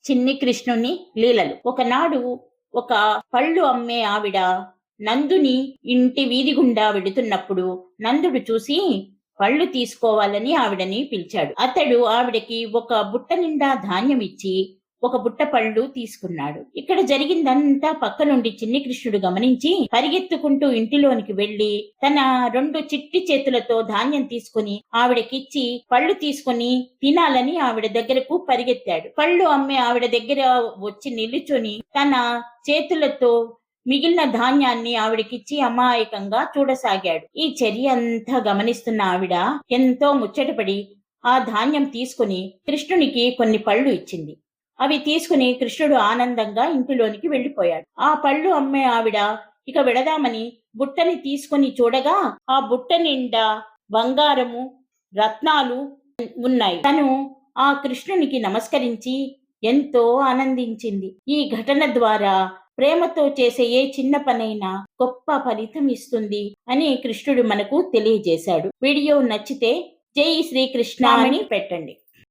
చిన్ని కృష్ణుని లీలలు. ఒకనాడు ఒక పళ్ళు అమ్మే ఆవిడ నందుని ఇంటి వీధి గుండా వెడుతున్నప్పుడు నందుడు చూసి పళ్ళు తీసుకోవాలని ఆవిడని పిలిచాడు. అతడు ఆవిడకి ఒక బుట్ట నిండా ధాన్యం ఇచ్చి ఒక బుట్ట పళ్ళు తీసుకున్నాడు. ఇక్కడ జరిగిందంతా పక్క నుండి చిన్ని కృష్ణుడు గమనించి పరిగెత్తుకుంటూ ఇంటిలోనికి వెళ్లి తన 2 చిట్టి చేతులతో ధాన్యం తీసుకుని ఆవిడకిచ్చి పళ్ళు తీసుకుని తినాలని ఆవిడ దగ్గరకు పరిగెత్తాడు. పళ్ళు అమ్మే ఆవిడ దగ్గర వచ్చి నిలుచుని తన చేతులతో మిగిలిన ధాన్యాన్ని ఆవిడకిచ్చి అమాయకంగా చూడసాగాడు. ఈ చర్య అంతా గమనిస్తున్న ఆవిడ ఎంతో ముచ్చటపడి ఆ ధాన్యం తీసుకుని కృష్ణునికి కొన్ని పళ్ళు ఇచ్చింది. అవి తీసుకుని కృష్ణుడు ఆనందంగా ఇంటిలోనికి వెళ్లిపోయాడు. ఆ పళ్ళు అమ్మే ఆవిడ ఇక వెడదామని బుట్టని తీసుకుని చూడగా ఆ బుట్ట నిండా బంగారము, రత్నాలు ఉన్నాయి. తను ఆ కృష్ణునికి నమస్కరించి ఎంతో ఆనందించింది. ఈ ఘటన ద్వారా ప్రేమతో చేసే ఏ చిన్న పనైనా గొప్ప ఫలితం ఇస్తుంది అని కృష్ణుడు మనకు తెలియజేశాడు. వీడియో నచ్చితే జై శ్రీకృష్ణ అని పెట్టండి.